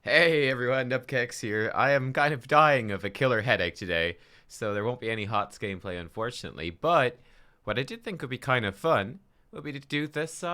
Hey everyone, Nubkeks here. I am kind of dying of a killer headache today, so there won't be any HotS gameplay unfortunately, but what I did think would be kind of fun would be to do this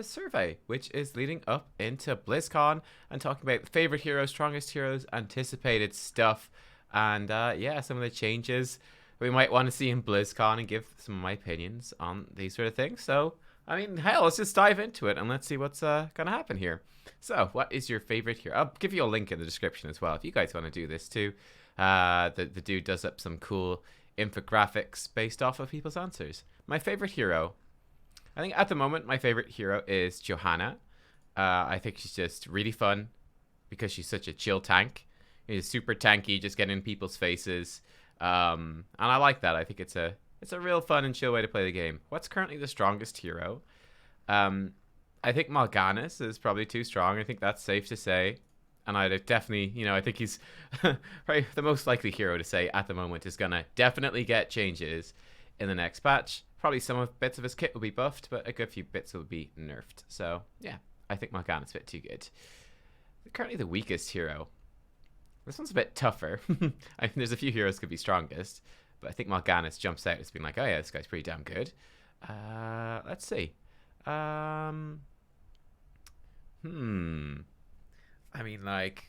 survey, which is leading up into BlizzCon and talking about favorite heroes, strongest heroes, anticipated stuff, and yeah, some of the changes we might want to see in BlizzCon and give some of my opinions on these sort of things. So, I mean, hell, let's just dive into it and let's see what's gonna happen here. So, what is your favorite hero? I'll give you a link in the description as well if you guys want to do this too. The dude does up some cool infographics based off of people's answers. My favorite hero, I think at the moment my favorite hero is Johanna. I think she's just really fun because she's such a chill tank. She's super tanky, just getting in people's faces, and I like that. I think it's a real fun and chill way to play the game. What's currently the strongest hero? Um, I think Mal'Ganis is probably too strong. I think that's safe to say. And I'd definitely, I think he's probably the most likely hero to say at the moment is going to definitely get changes in the next patch. Probably some of bits of his kit will be buffed, but a good few bits will be nerfed. So, yeah, I think Mal'Ganis is a bit too good. Currently the weakest hero. This one's a bit tougher. I mean, there's a few heroes could be strongest, but I think Mal'Ganis jumps out as being like, oh yeah, this guy's pretty damn good. Let's see. Um, I mean, like,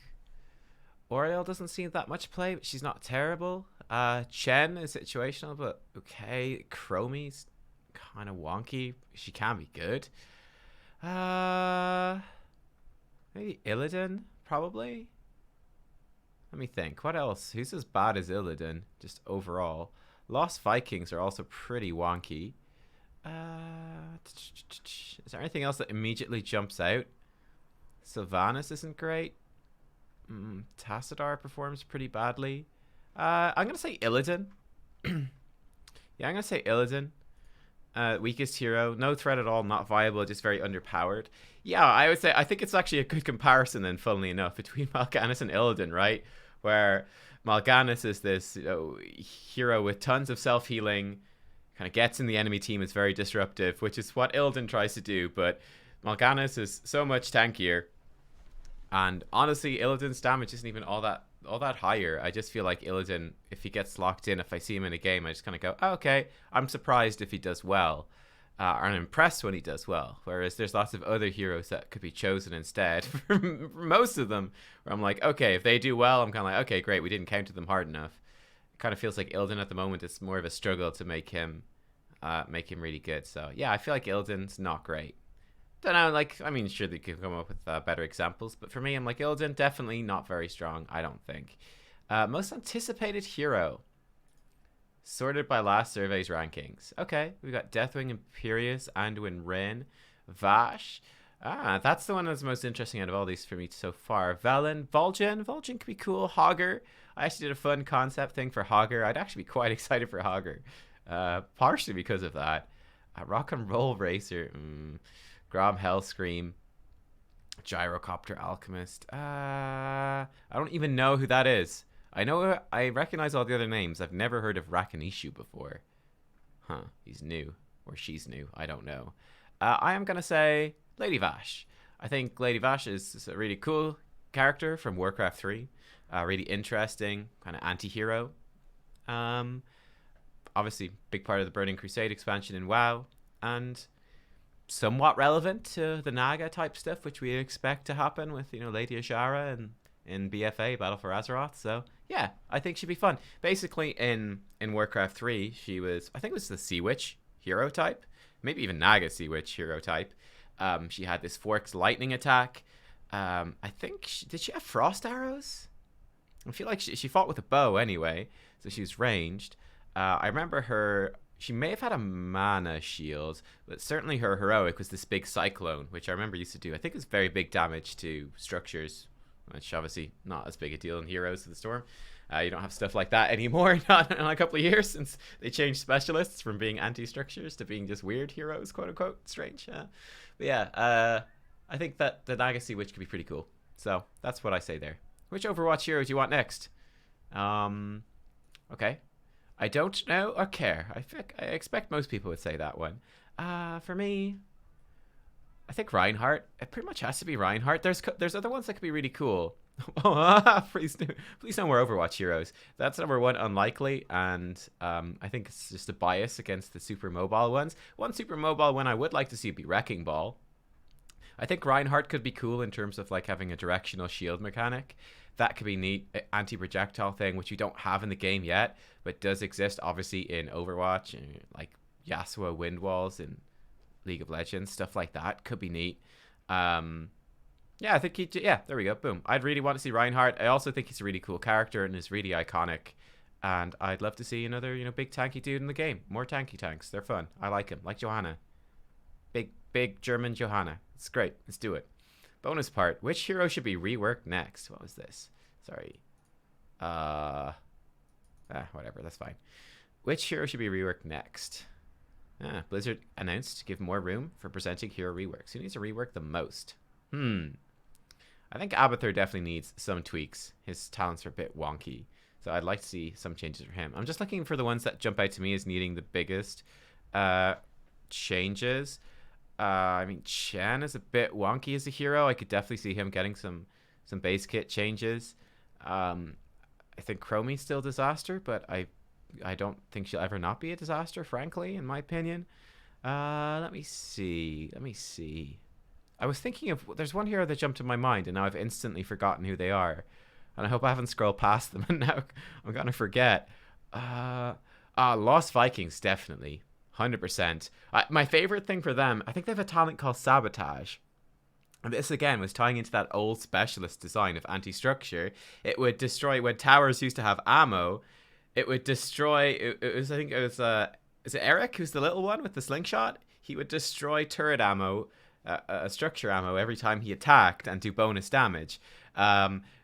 Oriel doesn't see that much play, but she's not terrible. Chen is situational, but okay. Chromie's kind of wonky. She can be good. Uh, Maybe Illidan, probably. Let me think. What else? Who's as bad as Illidan, just overall? Lost Vikings are also pretty wonky. Is there anything else that immediately jumps out? Sylvanas isn't great. Tassadar performs pretty badly. I'm gonna say Illidan. Yeah, I'm gonna say Illidan. Weakest hero, no threat at all, not viable, just very underpowered. Yeah, I would say I think it's actually a good comparison then, funnily enough, between Mal'Ganis and Illidan, right? Where Mal'Ganis is this hero with tons of self-healing, kind of gets in the enemy team, is very disruptive, which is what Illidan tries to do, but Mal'Ganis is so much tankier. And honestly, Illidan's damage isn't even all that higher. I just feel like Illidan, if he gets locked in, if I see him in a game, I just kind of go, oh, okay, I'm surprised if he does well. Or I'm impressed when he does well. Whereas there's lots of other heroes that could be chosen instead. For most of them, where I'm like, okay, if they do well, I'm kind of like, okay, great, we didn't counter them hard enough. It kind of feels like Illidan at the moment, it's more of a struggle to make him really good. So yeah, I feel like Illidan's not great. Don't know, like, I mean, sure, they could come up with better examples, but for me, I'm like, Illidan, definitely not very strong, I don't think. Most anticipated hero. Sorted by last survey's rankings. Okay, we got Deathwing, Imperius, Anduin, Rin, Vash. That's the one that's most interesting out of all these for me so far. Velen, Vol'jin. Vol'jin could be cool. Hogger. I actually did a fun concept thing for Hogger. I'd actually be quite excited for Hogger. Partially because of that. Rock and Roll Racer. Grom Hellscream. Gyrocopter Alchemist. I don't even know who that is. I recognize all the other names. I've never heard of Rakinishu before. Huh, he's new. Or she's new. I don't know. I am going to say Lady Vash. I think Lady Vash is a really cool character from Warcraft 3. Really interesting, kind of anti-hero. Obviously, big part of the Burning Crusade expansion in WoW. And somewhat relevant to the Naga type stuff, which we expect to happen with, Lady Azshara and in BFA, Battle for Azeroth. So yeah, I think she'd be fun. Basically, in Warcraft 3, she was, I think it was the Sea Witch hero type, maybe even Naga Sea Witch hero type. She had this Forks lightning attack. I think did she have frost arrows? I feel like she fought with a bow anyway, so she was ranged. I remember her. She may have had a mana shield, but certainly her heroic was this big cyclone, which I remember used to do. I think it's very big damage to structures, which obviously not as big a deal in Heroes of the Storm. You don't have stuff like that anymore, not in a couple of years, since they changed specialists from being anti-structures to being just weird heroes, quote-unquote. Strange. But yeah, I think that the Naga Sea Witch could be pretty cool. So that's what I say there. Which Overwatch hero do you want next? Okay. I don't know or care. I expect most people would say that one. For me, I think Reinhardt. It pretty much has to be Reinhardt. There's other ones that could be really cool. Oh, please no more Overwatch heroes. That's number one, unlikely, and I think it's just a bias against the super mobile ones. One super mobile one I would like to see be Wrecking Ball. I think Reinhardt could be cool in terms of like having a directional shield mechanic. That could be neat. Anti-projectile thing, which you don't have in the game yet, but does exist obviously in Overwatch, and like Yasuo wind walls in League of Legends, stuff like that could be neat. Yeah, I think yeah, there we go, boom. I'd really want to see Reinhardt. I also think he's a really cool character and is really iconic. And I'd love to see another, big tanky dude in the game. More tanky tanks. They're fun. I like him. Like Johanna. Big German Johanna. It's great. Let's do it. Bonus part. Which hero should be reworked next? What was this? Sorry. Whatever. That's fine. Which hero should be reworked next? Blizzard announced to give more room for presenting hero reworks. Who needs to rework the most? I think Abathur definitely needs some tweaks. His talents are a bit wonky. So I'd like to see some changes for him. I'm just looking for the ones that jump out to me as needing the biggest changes. I mean, Chen is a bit wonky as a hero. I could definitely see him getting some base kit changes. I think Chromie's still a disaster, but I don't think she'll ever not be a disaster, frankly, in my opinion. Let me see. I was thinking of, there's one hero that jumped to my mind, and now I've instantly forgotten who they are. And I hope I haven't scrolled past them, and now I'm going to forget. Lost Vikings, definitely. 100%. My favorite thing for them, I think they have a talent called Sabotage. And this, again, was tying into that old specialist design of anti-structure. It would destroy, when towers used to have ammo, it would destroy, is it Eric, who's the little one with the slingshot? He would destroy turret ammo, structure ammo every time he attacked and do bonus damage.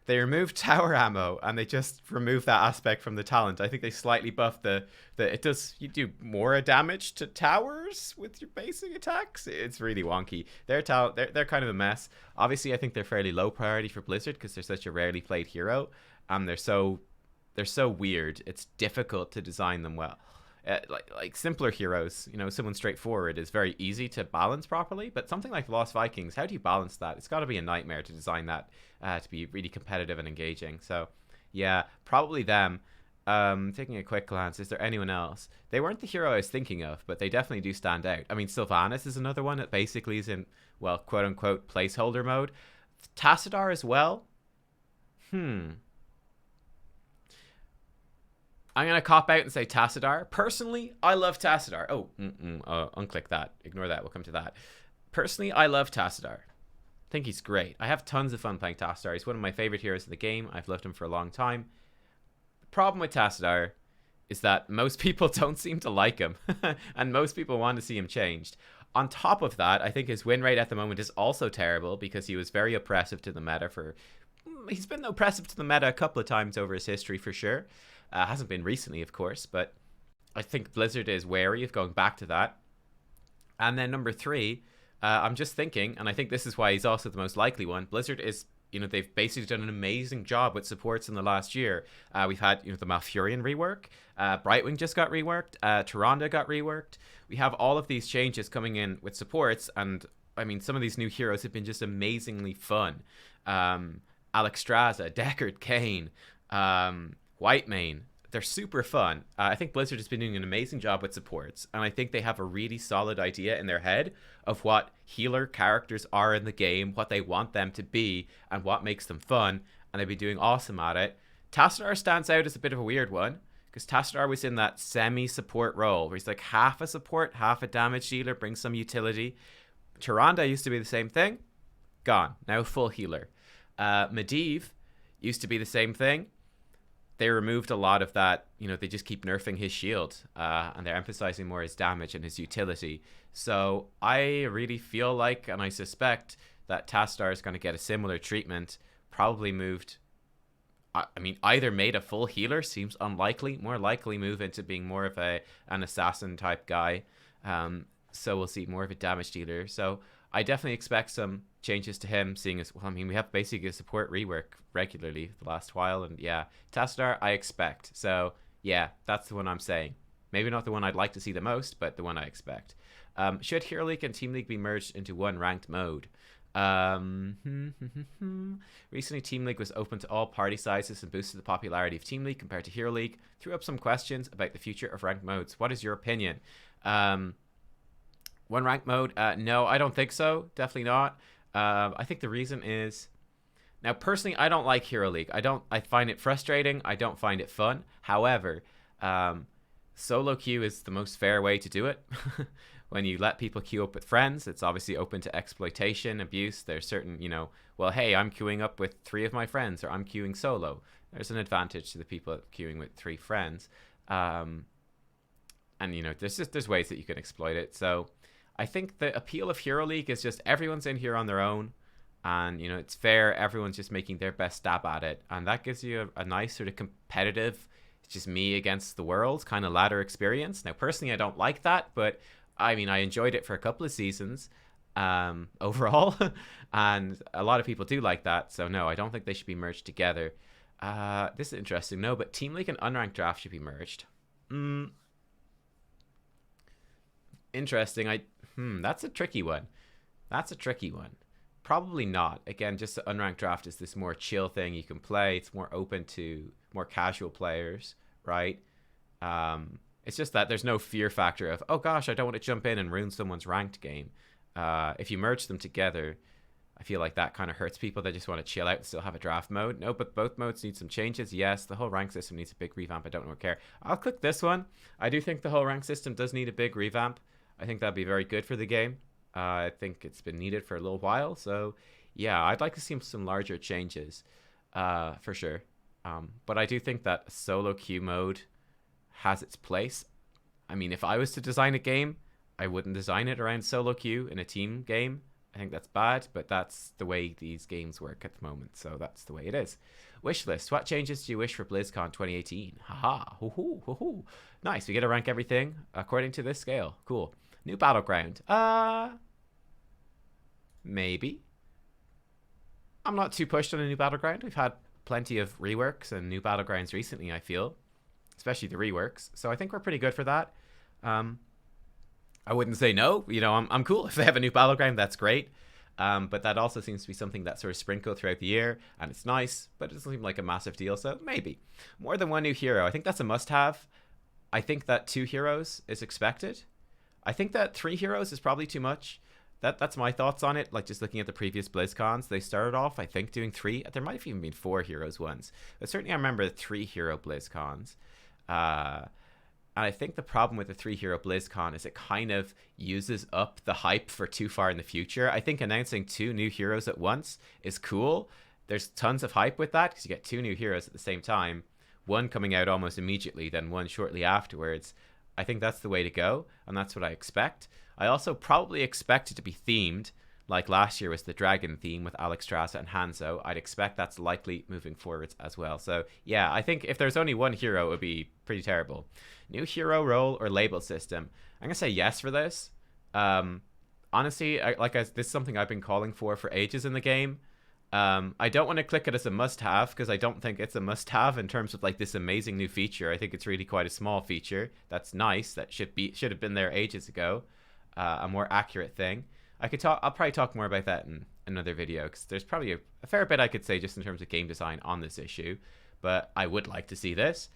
They removed tower ammo and they just removed that aspect from the talent. I think they slightly buffed you do more damage to towers with your basic attacks. It's really wonky. They're kind of a mess. Obviously, I think they're fairly low priority for Blizzard because they're such a rarely played hero, and they're so weird. It's difficult to design them well. Like simpler heroes, someone straightforward is very easy to balance properly, but something like Lost Vikings, how do you balance that? It's got to be a nightmare to design that to be really competitive and engaging. So yeah, probably them. Taking a quick glance, is there anyone else? They weren't the hero I was thinking of, but they definitely do stand out. I mean, Sylvanas is another one that basically is in, well, quote unquote placeholder mode. Tassadar as well. I'm going to cop out and say Tassadar. Personally, I love Tassadar. Unclick that. Ignore that. We'll come to that. Personally, I love Tassadar. I think he's great. I have tons of fun playing Tassadar. He's one of my favorite heroes in the game. I've loved him for a long time. The problem with Tassadar is that most people don't seem to like him. And most people want to see him changed. On top of that, I think his win rate at the moment is also terrible because he was very oppressive to the meta he's been oppressive to the meta a couple of times over his history for sure. Hasn't been recently, of course, but I think Blizzard is wary of going back to that. And then number 3, I'm just thinking, and I think this is why he's also the most likely one. Blizzard is, they've basically done an amazing job with supports in the last year. We've had, the Malfurion rework. Brightwing just got reworked. Tyrande got reworked. We have all of these changes coming in with supports, and I mean, some of these new heroes have been just amazingly fun. Alexstrasza, Deckard Cain, Whitemane, they're super fun. I think Blizzard has been doing an amazing job with supports, and I think they have a really solid idea in their head of what healer characters are in the game, what they want them to be, and what makes them fun, and they've been doing awesome at it. Tassadar stands out as a bit of a weird one, because Tassadar was in that semi-support role, where he's like half a support, half a damage dealer, brings some utility. Tyrande used to be the same thing, gone, now full healer. Medivh used to be the same thing. They removed a lot of that, they just keep nerfing his shield, and they're emphasizing more his damage and his utility. So I really feel like, and I suspect, that Tassadar is going to get a similar treatment, probably moved, either made a full healer, seems unlikely, more likely move into being more of an assassin type guy. So we'll see more of a damage dealer. So I definitely expect some changes to him, seeing as well. I mean, we have basically a support rework regularly the last while, and yeah, Tassadar I expect. So yeah, that's the one I'm saying. Maybe not the one I'd like to see the most, but the one I expect. Should Hero League and Team League be merged into one ranked mode? Recently, Team League was open to all party sizes and boosted the popularity of Team League compared to Hero League. Threw up some questions about the future of ranked modes. What is your opinion? One ranked mode? No, I don't think so. Definitely not. I think the reason is, now personally, I don't like Hero League. I find it frustrating. I don't find it fun. However, solo queue is the most fair way to do it. When you let people queue up with friends, it's obviously open to exploitation, abuse. There's certain, well, hey, I'm queuing up with 3 of my friends, or I'm queuing solo. There's an advantage to the people queuing with 3 friends. And, there's ways that you can exploit it. So I think the appeal of Hero League is just everyone's in here on their own. And, it's fair. Everyone's just making their best stab at it. And that gives you a nice sort of competitive, it's just me against the world kind of ladder experience. Now, personally, I don't like that, but I enjoyed it for a couple of seasons overall, and a lot of people do like that. So no, I don't think they should be merged together. This is interesting. No, but Team League and Unranked Draft should be merged. Interesting. That's a tricky one. Probably not. Again, just the Unranked Draft is this more chill thing you can play. It's more open to more casual players, right? It's just that there's no fear factor of, oh gosh, I don't want to jump in and ruin someone's ranked game. If you merge them together, I feel like that kind of hurts people that just want to chill out and still have a draft mode. No, but both modes need some changes. Yes, the whole rank system needs a big revamp. I don't care. I'll click this one. I do think the whole rank system does need a big revamp. I think that'd be very good for the game. I think it's been needed for a little while. So yeah, I'd like to see some larger changes for sure. But I do think that solo queue mode has its place. If I was to design a game, I wouldn't design it around solo queue in a team game. I think that's bad, but that's the way these games work at the moment, so that's the way it is. Wish list. What changes do you wish for BlizzCon 2018? Haha. Hoo hoo. Nice. We get to rank everything according to this scale. Cool. New battleground. Maybe. I'm not too pushed on a new battleground. We've had plenty of reworks and new battlegrounds recently, I feel. Especially the reworks. So I think we're pretty good for that. I wouldn't say no. I'm cool. If they have a new battleground, that's great. But that also seems to be something that's sort of sprinkled throughout the year. And it's nice, but it doesn't seem like a massive deal. So maybe. More than one new hero. I think that's a must-have. I think that 2 heroes is expected. I think that 3 heroes is probably too much. That's my thoughts on it. Like, just looking at the previous BlizzCons, they started off, I think, doing 3. There might have even been 4 heroes once. But certainly I remember 3 hero BlizzCons. And I think the problem with the 3 hero BlizzCon is it kind of uses up the hype for too far in the future. I think announcing 2 new heroes at once is cool. There's tons of hype with that because you get 2 new heroes at the same time. One coming out almost immediately, then one shortly afterwards. I think that's the way to go, and that's what I expect. I also probably expect it to be themed, like last year was the dragon theme with Alexstrasza and Hanzo. I'd expect that's likely moving forwards as well. So yeah, I think if there's only one hero, it would be pretty terrible. New hero role or label system. I'm gonna say yes for this. Honestly, this is something I've been calling for ages in the game. I don't want to click it as a must-have because I don't think it's a must-have in terms of like this amazing new feature. I think it's really quite a small feature that's nice, that should have been there ages ago. A more accurate thing. I'll probably talk more about that in another video because there's probably a fair bit I could say just in terms of game design on this issue. But I would like to see this.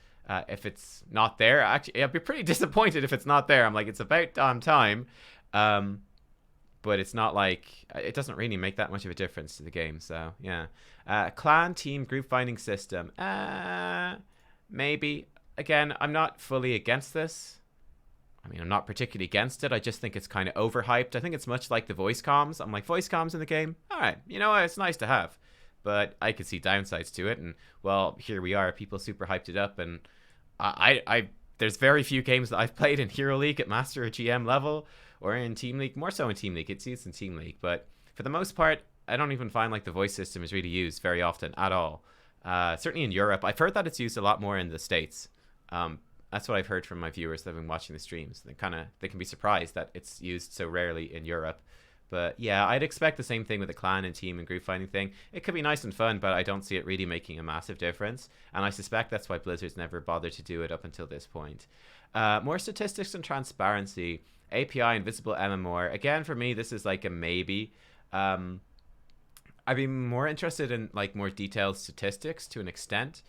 If it's not there, actually, I'd be pretty disappointed if it's not there. I'm like, it's about damn time. But it's not like, it doesn't really make that much of a difference to the game. So yeah, clan, team, group finding system. Maybe. Again, I'm not fully against this. I'm not particularly against it. I just think it's kind of overhyped. I think it's much like the voice comms. I'm like, voice comms in the game? All right, it's nice to have. But I could see downsides to it. And, well, here we are. People super hyped it up. And there's very few games that I've played in Hero League at Master or GM level or in Team League. More so in Team League. It's used in Team League. But for the most part, I don't even find like the voice system is really used very often at all. Certainly in Europe. I've heard that it's used a lot more in the States. That's what I've heard from my viewers that have been watching the streams. They can be surprised that it's used so rarely in Europe. But yeah, I'd expect the same thing with the clan and team and group finding thing. It could be nice and fun, but I don't see it really making a massive difference. And I suspect that's why Blizzard's never bothered to do it up until this point. More statistics and transparency. API and visible MMR. Again, for me, this is like a maybe. I'd be more interested in like more detailed statistics to an extent.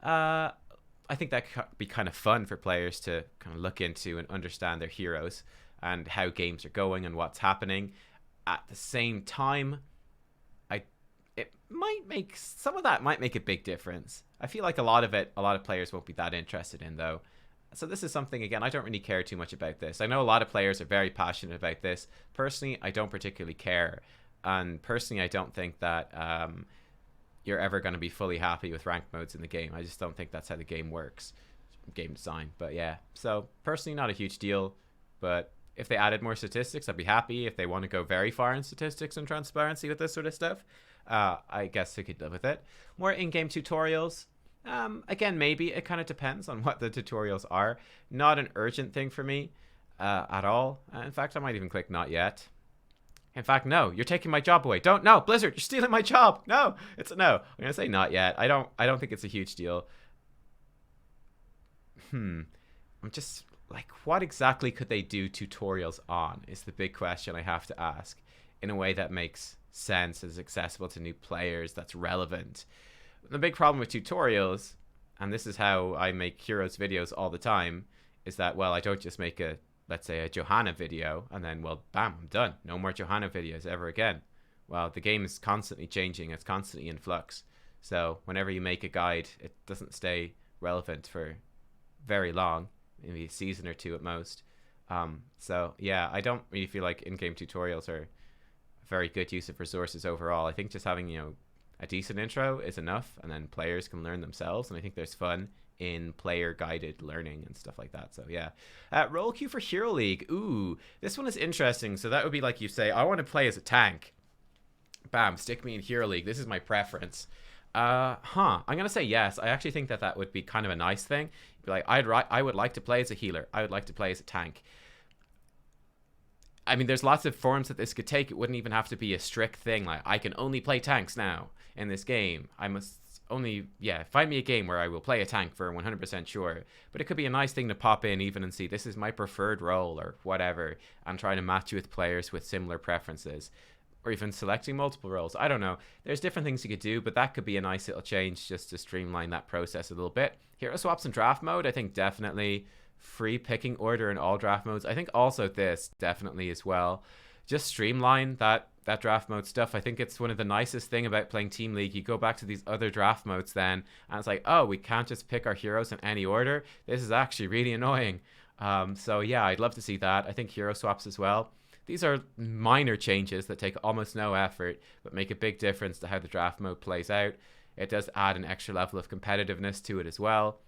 I think that could be kind of fun for players to kind of look into and understand their heroes and how games are going and what's happening. At the same time, it might make some of that might make a big difference. I feel like a lot of players won't be that interested in though. So this is something, again, I don't really care too much about this. I know a lot of players are very passionate about this. Personally, I don't particularly care. And personally, I don't think that you're ever going to be fully happy with ranked modes in the game. I just don't think that's how the game works. Game design. But yeah, so personally, not a huge deal. But if they added more statistics, I'd be happy. If they want to go very far in statistics and transparency with this sort of stuff, I guess I could live with it. More in-game tutorials. Again, maybe it kind of depends on what the tutorials are. Not an urgent thing for me at all. In fact, I might even click not yet. In fact, no, you're taking my job away. Don't, no, Blizzard, you're stealing my job. No, it's a no. I'm gonna say not yet. I don't think it's a huge deal. I'm just like, what exactly could they do tutorials on is the big question I have to ask in a way that makes sense, is accessible to new players, that's relevant. The big problem with tutorials, and this is how I make Heroes videos all the time, is that, well, I don't just make a, let's say, a Johanna video, and then, well, bam, I'm done. No more Johanna videos ever again. Well, the game is constantly changing. It's constantly in flux. So whenever you make a guide, it doesn't stay relevant for very long, maybe a season or two at most. So, yeah, I don't really feel like in-game tutorials are a very good use of resources overall. I think just having, you know, a decent intro is enough, and then players can learn themselves, and I think there's fun in player-guided learning and stuff like that. So yeah. Role queue for Hero League. Ooh, this one is interesting. So that would be like you say, I want to play as a tank. Bam, stick me in Hero League. This is my preference. I'm going to say yes. I actually think that would be kind of a nice thing. Be like, I would like to play as a healer. I would like to play as a tank. I mean, there's lots of forms that this could take. It wouldn't even have to be a strict thing. Like, I can only play tanks now in this game. I must only, find me a game where I will play a tank for 100% sure. But it could be a nice thing to pop in even and see, this is my preferred role or whatever, and try to match you with players with similar preferences. Or even selecting multiple roles. I don't know. There's different things you could do, but that could be a nice little change just to streamline that process a little bit. Hero swaps in draft mode, I think definitely. Free picking order in all draft modes. I think also this definitely as well. Just streamline that draft mode stuff. I think it's one of the nicest thing about playing Team League. You go back to these other draft modes then, and it's like, oh, we can't just pick our heroes in any order. This is actually really annoying. So yeah, I'd love to see that. I think hero swaps as well. These are minor changes that take almost no effort, but make a big difference to how the draft mode plays out. It does add an extra level of competitiveness to it as well.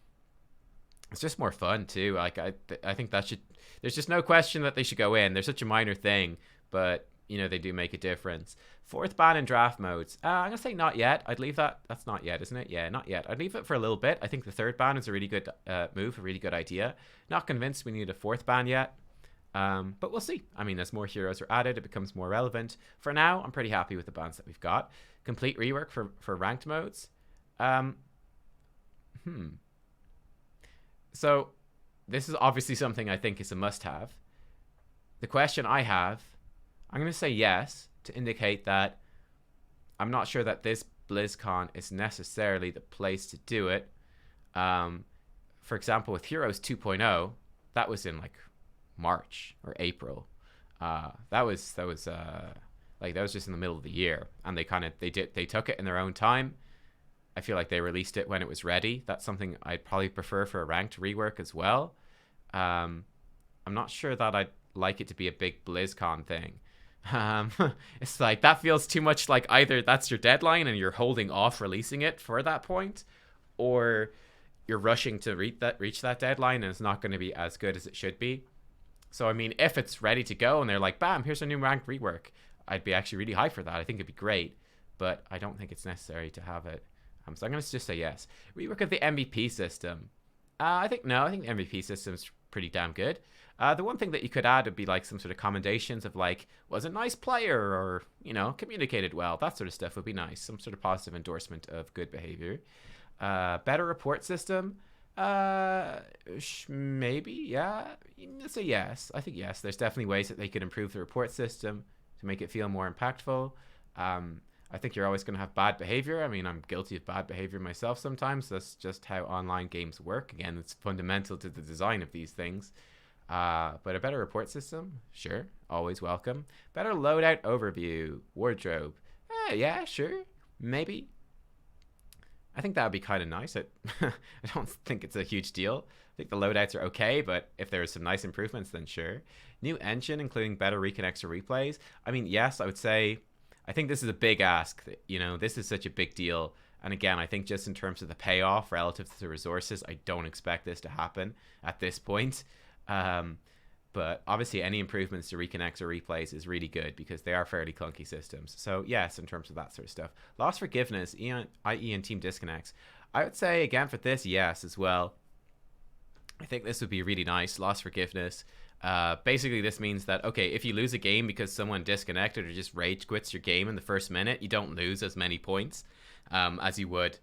It's just more fun too. Like I think that should. There's just no question that they should go in. They're such a minor thing, but you know they do make a difference. Fourth ban in draft modes. I'm gonna say not yet. I'd leave that. That's not yet, isn't it? Yeah, not yet. I'd leave it for a little bit. I think the third ban is a really good move, a really good idea. Not convinced we need a fourth ban yet. But we'll see. I mean, as more heroes are added, it becomes more relevant. For now, I'm pretty happy with the bans that we've got. Complete rework for ranked modes. So this is obviously something I think is a must-have. The question I have, I'm going to say yes to indicate that I'm not sure that this BlizzCon is necessarily the place to do it. For example, with Heroes 2.0, that was in like March or April. That was just in the middle of the year, and they took it in their own time. I feel like they released it when it was ready. That's something I'd probably prefer for a ranked rework as well. I'm not sure that I'd like it to be a big BlizzCon thing. It's like that feels too much like either that's your deadline and you're holding off releasing it for that point, or you're rushing to reach that deadline and it's not going to be as good as it should be. So, I mean, if it's ready to go and they're like, bam, here's a new ranked rework, I'd be actually really hyped for that. I think it'd be great, but I don't think it's necessary to have it. So I'm going to just say yes. Rework of the MEP system. I think the MVP system's pretty damn good. The one thing that you could add would be like some sort of commendations of like, was a nice player or, you know, communicated well. That sort of stuff would be nice. Some sort of positive endorsement of good behavior. Better report system. Uh, maybe, yeah. Let's say yes. I think yes. There's definitely ways that they could improve the report system to make it feel more impactful. Um, I think you're always going to have bad behavior. I mean, I'm guilty of bad behavior myself sometimes. That's just how online games work. Again, it's fundamental to the design of these things. But a better report system, sure, always welcome. Better loadout overview, wardrobe, yeah, sure, maybe. I think that would be kind of nice. I don't think it's a huge deal. I think the loadouts are okay, but if there's some nice improvements, then sure. New engine, including better reconnects or replays. I mean, yes, I would say. I think this is a big ask. You know, this is such a big deal. And again, I think just in terms of the payoff relative to the resources, I don't expect this to happen at this point. Um, but obviously, any improvements to reconnects or replays is really good because they are fairly clunky systems. So yes, in terms of that sort of stuff. Loss forgiveness, i.e. in team disconnects. I would say, again, for this, yes, as well. I think this would be really nice. Loss forgiveness. Basically, this means that, okay, if you lose a game because someone disconnected or just rage quits your game in the first minute, you don't lose as many points as you would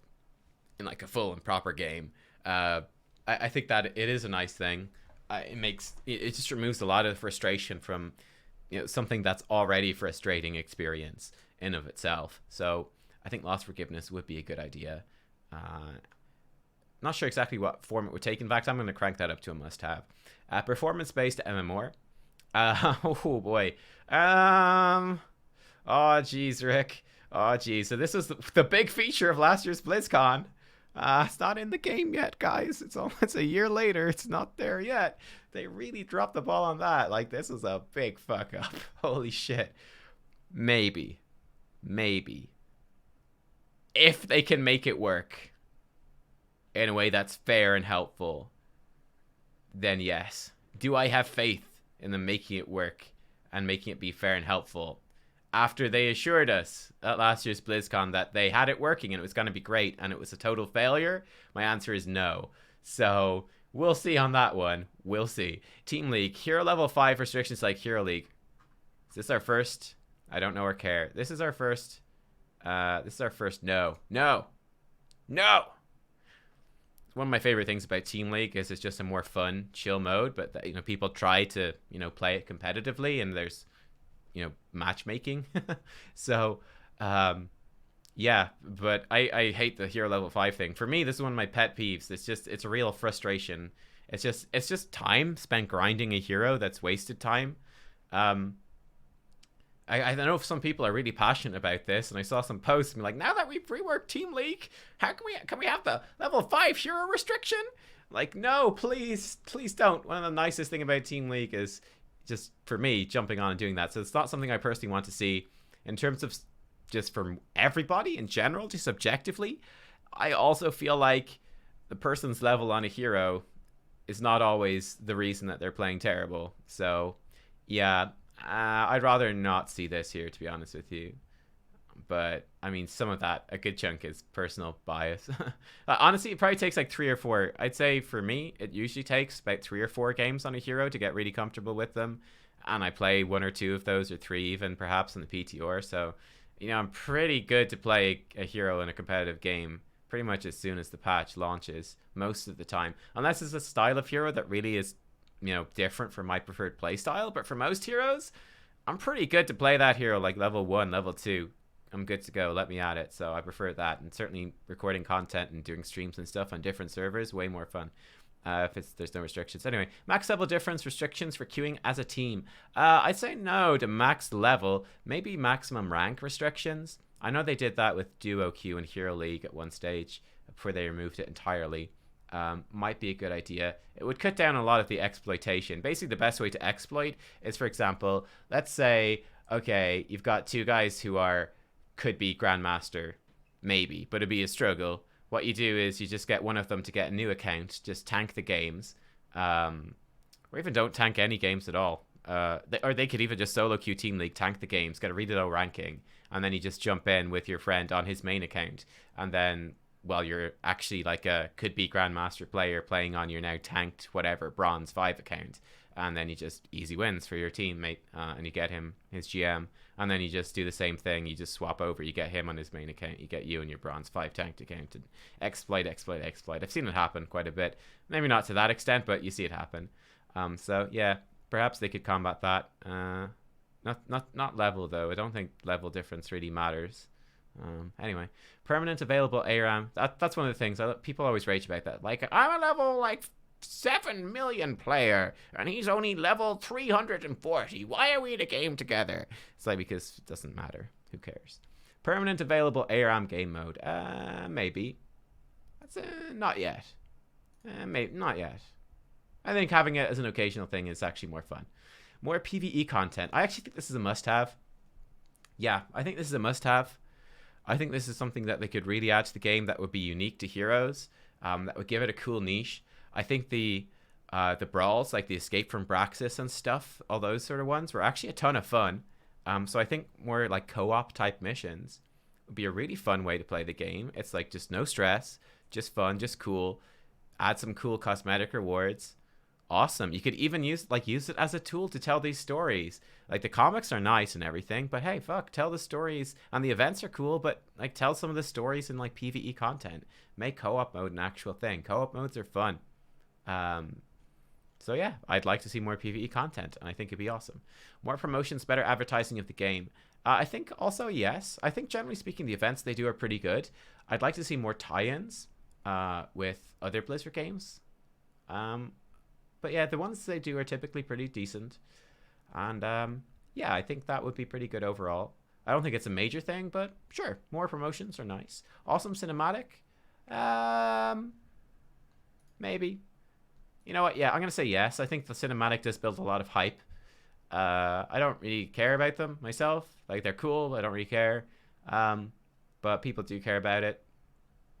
in like a full and proper game. I think that it is a nice thing. It just removes a lot of the frustration from something that's already frustrating experience in of itself. So I think loss forgiveness would be a good idea. Not sure exactly what form it would take. In fact, I'm going to crank that up to a must-have. Performance-based MMR. Oh boy. Oh geez, Rick. Oh geez. So this was the big feature of last year's BlizzCon. It's not in the game yet, guys. It's almost a year later. It's not there yet. They really dropped the ball on that. Like, this is a big fuck up. Holy shit. Maybe. If they can make it work in a way that's fair and helpful, then yes. Do I have faith in them making it work and making it be fair and helpful? After they assured us at last year's BlizzCon that they had it working and it was going to be great and it was a total failure, my answer is no. So we'll see on that one. We'll see. Team League. Hero level 5 restrictions like Hero League. Is this our first? I don't know or care. This is our first. No. One of my favorite things about Team League is it's just a more fun, chill mode, but people try to play it competitively, and there's matchmaking. So yeah, but I hate the hero level 5 thing. For me, this is one of my pet peeves. It's a real frustration. It's just time spent grinding a hero that's wasted time. I know some people are really passionate about this, and I saw some posts and like, now that we've reworked Team League, how can we have the level 5 hero restriction? Like, no, please don't. One of the nicest thing about Team League is just, for me, jumping on and doing that. So it's not something I personally want to see. In terms of just from everybody in general, just subjectively, I also feel like the person's level on a hero is not always the reason that they're playing terrible. So yeah, I'd rather not see this here, to be honest with you. But I mean, some of that, a good chunk, is personal bias. Honestly, it probably takes like 3 or 4. I'd say for me, it usually takes about 3 or 4 games on a hero to get really comfortable with them. And I play 1 or 2 of those, or 3 even, perhaps, in the PTR. So, I'm pretty good to play a hero in a competitive game pretty much as soon as the patch launches, most of the time. Unless it's a style of hero that really is, different from my preferred playstyle. But for most heroes, I'm pretty good to play that hero like level 1, level 2. I'm good to go. Let me at it. So I prefer that, and certainly recording content and doing streams and stuff on different servers, way more fun. If there's no restrictions. Anyway, max level difference restrictions for queuing as a team. I'd say no to max level, maybe maximum rank restrictions. I know they did that with duo queue and Hero League at one stage before they removed it entirely. Might be a good idea. It would cut down a lot of the exploitation. Basically, the best way to exploit is, for example, let's say, okay, you've got 2 guys who could be Grandmaster, maybe, but it'd be a struggle. What you do is you just get one of them to get a new account, just tank the games, or even don't tank any games at all. Or they could even just solo queue Team League, tank the games, get a really low ranking, and then you just jump in with your friend on his main account, and then, well, you're actually like a could-be Grandmaster player playing on your now tanked whatever Bronze 5 account. and then you just easy wins for your teammate, and you get him his GM, and then you just do the same thing. You just swap over. You get him on his main account. You get you on your bronze 5 tanked account, and exploit. I've seen it happen quite a bit. Maybe not to that extent, but you see it happen. So yeah, perhaps they could combat that. Not level though. I don't think level difference really matters. Anyway, permanent available ARAM. That's one of the things people always rage about. That like, I'm a level like 7 million player and he's only level 340. Why are we in a game together? It's like, because it doesn't matter. Who cares? Permanent available ARAM game mode. Maybe. That's not yet. Maybe not yet. I think having it as an occasional thing is actually more fun. More PvE content. I actually think this is a must-have. Yeah, I think this is a must-have. I think this is something that they could really add to the game that would be unique to Heroes. That would give it a cool niche. I think the brawls, like the Escape from Braxis and stuff, all those sort of ones, were actually a ton of fun. So I think more like co-op type missions would be a really fun way to play the game. It's like just no stress, just fun, just cool. Add some cool cosmetic rewards. Awesome. You could even use it as a tool to tell these stories. Like, the comics are nice and everything, but hey, fuck, tell the stories. And the events are cool, but like, tell some of the stories in like PvE content. Make co-op mode an actual thing. Co-op modes are fun. So yeah, I'd like to see more PvE content, and I think it'd be awesome. More promotions, better advertising of the game. I think also, yes. I think generally speaking, the events they do are pretty good. I'd like to see more tie-ins with other Blizzard games. But yeah, the ones they do are typically pretty decent. And yeah, I think that would be pretty good overall. I don't think it's a major thing, but sure, more promotions are nice. Awesome cinematic. Maybe. You know what? Yeah, I'm going to say yes. I think the cinematic does build a lot of hype. I don't really care about them myself. Like, they're cool. I don't really care. But people do care about it.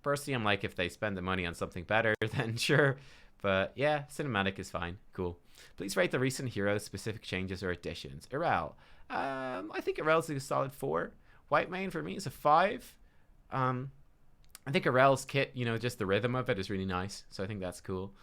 Personally, I'm like, if they spend the money on something better, then sure. But yeah, cinematic is fine. Cool. Please rate the recent Heroes specific changes or additions. Irel. I think Irel's a solid 4. White Mane for me is a 5. I think Irel's kit, you know, just the rhythm of it is really nice. So I think that's cool.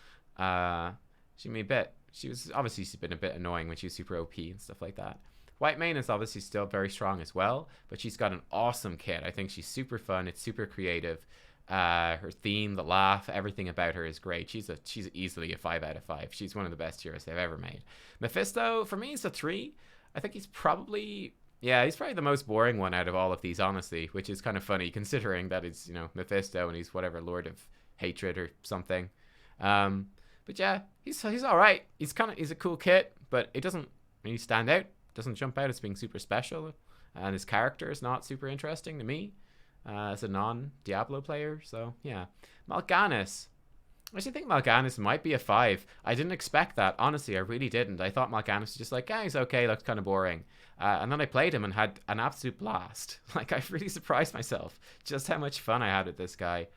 She was obviously, she's been a bit annoying when she was super OP and stuff like that. White Mane is obviously still very strong as well, but she's got an awesome kit. I think she's super fun. It's super creative. Her theme, the laugh, everything about her is great. She's easily a 5 out of 5. She's one of the best heroes they've ever made. Mephisto, for me, is a 3. I think he's probably the most boring one out of all of these, honestly, which is kind of funny considering that it's, you know, Mephisto and he's whatever Lord of Hatred or something. But yeah, he's all right. He's a cool kit, but it doesn't really stand out. Doesn't jump out as being super special, and his character is not super interesting to me. As a non-Diablo player, so yeah. Mal'Ganis. I actually think Mal'Ganis might be a 5. I didn't expect that, honestly, I really didn't. I thought Mal'Ganis was just like, he's okay, looks kind of boring. And then I played him and had an absolute blast. Like, I really surprised myself just how much fun I had with this guy.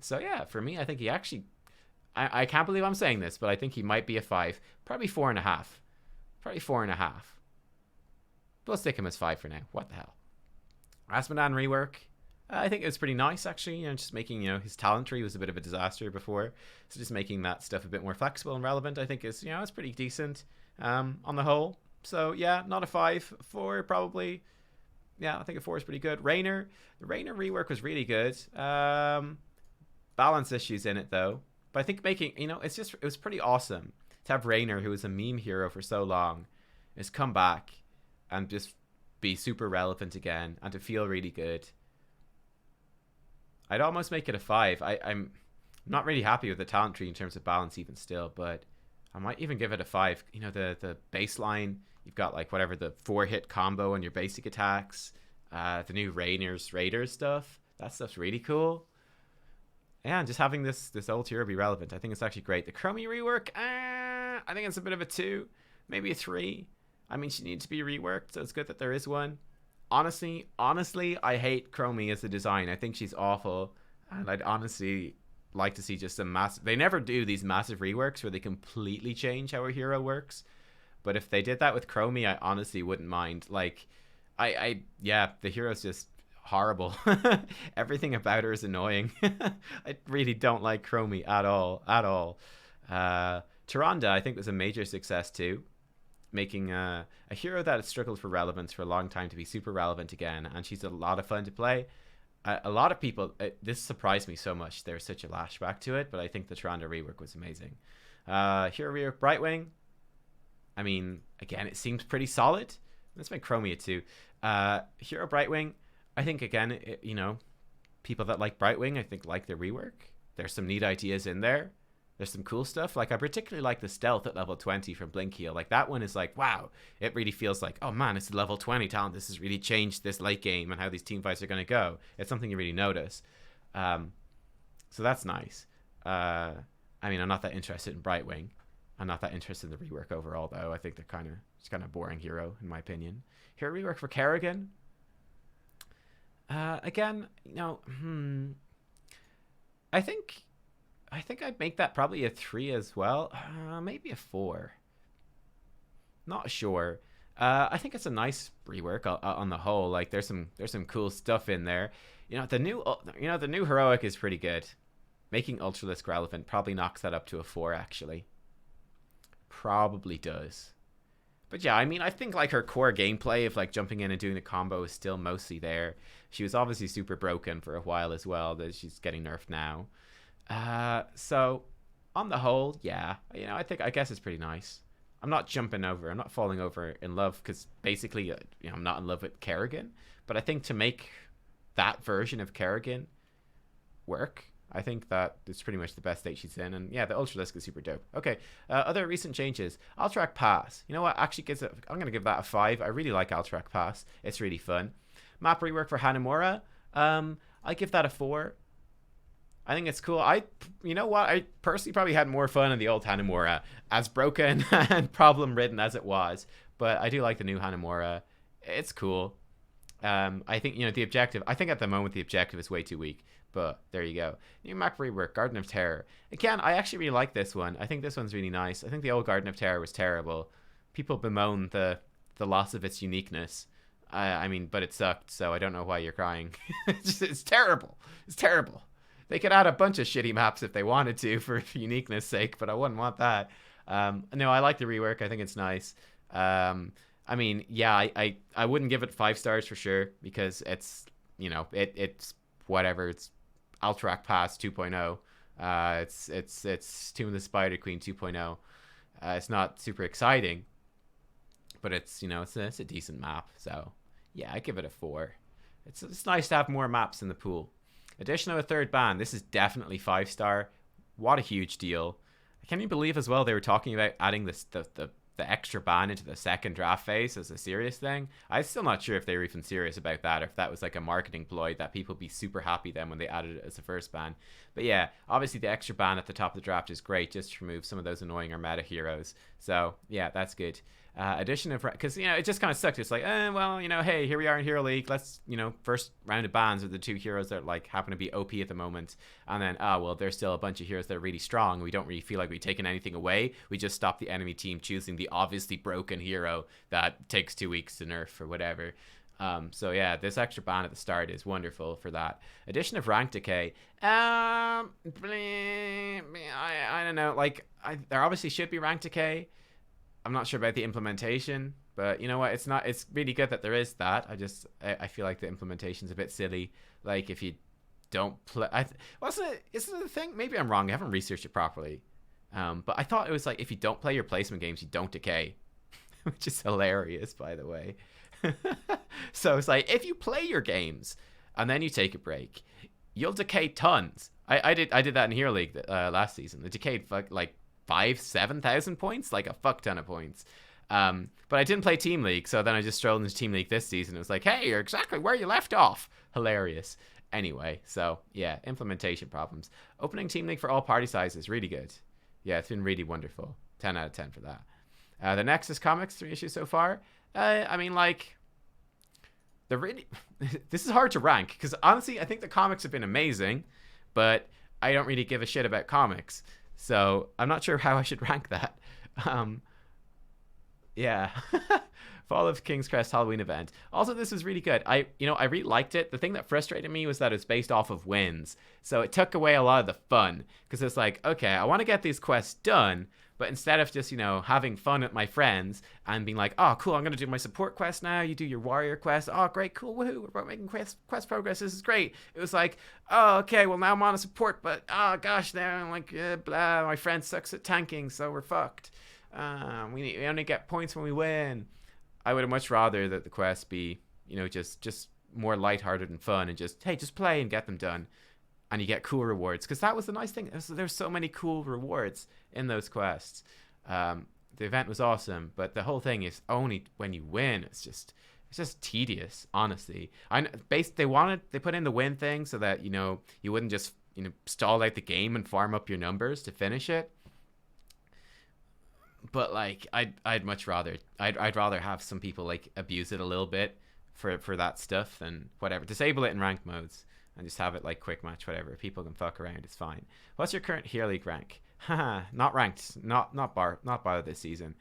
So yeah, for me, I think he actually... I can't believe I'm saying this, but I think he might be a 5. Probably 4.5. Probably 4.5. We'll stick him as 5 for now. What the hell? Rasmussen rework. I think it was pretty nice, actually. You know, just making, you know, his talent tree was a bit of a disaster before, so just making that stuff a bit more flexible and relevant, I think is, you know, it's pretty decent on the whole. So yeah, not a 5. 4 probably. Yeah, I think a 4 is pretty good. Raynor. The Raynor rework was really good. Balance issues in it though, but I think making, you know, it was pretty awesome to have Raynor, who was a meme hero for so long, is come back and just be super relevant again and to feel really good. I'd almost make it a 5. I'm not really happy with the talent tree in terms of balance even still, but I might even give it a 5. You know, the baseline, you've got like whatever the 4-hit combo on your basic attacks, the new Raiders stuff. That stuff's really cool. Yeah, and just having this old hero be relevant, I think it's actually great. The Chromie rework, I think it's a bit of a 2, maybe a 3. I mean, she needs to be reworked, so it's good that there is one. Honestly, I hate Chromie as a design. I think she's awful, and I'd honestly like to see just a massive... They never do these massive reworks where they completely change how a hero works, but if they did that with Chromie, I honestly wouldn't mind. Like, yeah, the hero's just horrible. Everything about her is annoying. I really don't like Chromie at all. Tyrande, I think, was a major success too, making a hero that has struggled for relevance for a long time to be super relevant again, and she's a lot of fun to play. A lot of people, this surprised me so much. There's such a lashback to it, but I think the Tyrande rework was amazing. Hero rework Brightwing. I mean, again, it seems pretty solid. Let's make Chromia too. Hero Brightwing, I think, again, people that like Brightwing, I think, like their rework. There's some neat ideas in there. There's some cool stuff. Like, I particularly like the stealth at level 20 from Blinkheel. Like, that one is like, wow. It really feels like, oh man, it's level 20 talent. This has really changed this late game and how these team fights are going to go. It's something you really notice. So that's nice. I mean, I'm not that interested in Brightwing. I'm not that interested in the rework overall, though. I think they're it's kind of boring hero, in my opinion. Hero rework for Kerrigan. Again, I think I'd make that probably a 3 as well. Maybe a 4. Not sure. I think it's a nice rework on the whole. Like, there's some cool stuff in there. The new heroic is pretty good. Making Ultralisk relevant probably knocks that up to a 4 actually. Probably does. But yeah, I mean, I think like her core gameplay of like jumping in and doing the combo is still mostly there. She was obviously super broken for a while as well. That she's getting nerfed now. So on the whole, yeah, I guess it's pretty nice. I'm not falling over in love, because basically, I'm not in love with Kerrigan. But I think to make that version of Kerrigan work, I think that it's pretty much the best state she's in. And yeah, the Ultralisk is super dope. Okay, other recent changes. Alterac Pass. You know what? Actually, I'm going to give that a 5. I really like Alterac Pass. It's really fun. Map rework for Hanamura. I give that a 4. I think it's cool. You know what? I personally probably had more fun in the old Hanamura, as broken and problem-ridden as it was. But I do like the new Hanamura. It's cool. I think, the objective, I think at the moment the objective is way too weak. But there you go. New map rework, Garden of Terror. Again, I actually really like this one. I think this one's really nice. I think the old Garden of Terror was terrible. People bemoan the loss of its uniqueness. I mean, but it sucked, so I don't know why you're crying. It's terrible. It's terrible. They could add a bunch of shitty maps if they wanted to for uniqueness sake, but I wouldn't want that. No, I like the rework. I think it's nice. I mean, yeah, I wouldn't give it 5 stars for sure, because it's, it's whatever. It's Alterac Pass 2.0. It's Tomb of the Spider Queen 2.0. It's not super exciting, but it's, it's a decent map. So yeah, I give it a 4. It's nice to have more maps in the pool. Addition of a 3rd ban. This is definitely 5 star. What a huge deal. Can you believe as well they were talking about adding the extra ban into the second draft phase as a serious thing? I'm still not sure if they were even serious about that, or if that was like a marketing ploy that people would be super happy then when they added it as a first ban. But yeah, obviously the extra ban at the top of the draft is great, just to remove some of those annoying or meta heroes. So yeah, that's good. Addition of, because it just kind of sucked. It's like, well, hey, here we are in Hero League. Let's, first round of bans are the 2 heroes that like happen to be OP at the moment, and then well, there's still a bunch of heroes that are really strong. We don't really feel like we've taken anything away. We just stop the enemy team choosing the obviously broken hero that takes 2 weeks to nerf or whatever. So yeah, this extra ban at the start is wonderful for that. Addition of rank decay. I don't know. Like, there obviously should be rank decay. I'm not sure about the implementation, but you know what? It's really good that there is that. I feel like the implementation's a bit silly. Like, if you don't play, is it the thing? Maybe I'm wrong. I haven't researched it properly. But I thought it was like, if you don't play your placement games, you don't decay, which is hilarious, by the way. So it's like, if you play your games and then you take a break, you'll decay tons. I did that in Hero League last season. It decayed like 7,000 points, like a fuck ton of points. But I didn't play Team League, so then I just strolled into Team League this season. It was like, hey, you're exactly where you left off. Hilarious. Anyway, so yeah, implementation problems. Opening Team League for all party sizes, really good. Yeah, it's been really wonderful. 10 out of 10 for that. The Nexus comics, 3 issues so far. I mean, like, this is hard to rank, because honestly, I think the comics have been amazing, but I don't really give a shit about comics. So I'm not sure how I should rank that. Yeah. Fall of King's Crest Halloween event. Also, this was really good. I really liked it. The thing that frustrated me was that it's based off of wins. So it took away a lot of the fun, because it's like, okay, I want to get these quests done, But instead of just, having fun with my friends and being like, oh, cool, I'm going to do my support quest now. You do your warrior quest. Oh, great, cool, woohoo, we're making quest progress. This is great. It was like, oh, okay, well, now I'm on a support, but, oh, gosh, now I'm like, blah, my friend sucks at tanking, so we're fucked. We only get points when we win. I would have much rather that the quest be, just more lighthearted and fun and just play and get them done. And you get cool rewards, because that was the nice thing. There's so many cool rewards in those quests. The event was awesome, but the whole thing is only when you win. It's just tedious, honestly. They put in the win thing so that you wouldn't just stall out the game and farm up your numbers to finish it. But like I'd much rather have some people like abuse it a little bit for that stuff than whatever. Disable it in ranked modes. And just have it like quick match, whatever. People can fuck around. It's fine. What's your current Hero League rank? Haha, not ranked. Not bar this season.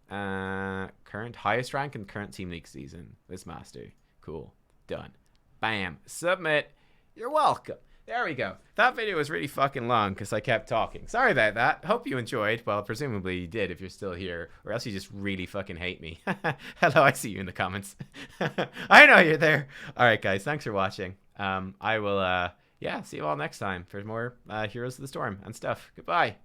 Current highest rank in current team league season. This master. Cool. Done. Bam. Submit. You're welcome. There we go. That video was really fucking long because I kept talking. Sorry about that. Hope you enjoyed. Well, presumably you did if you're still here, or else you just really fucking hate me. Hello, I see you in the comments. I know you're there. All right, guys. Thanks for watching. I will, see you all next time for more Heroes of the Storm and stuff. Goodbye.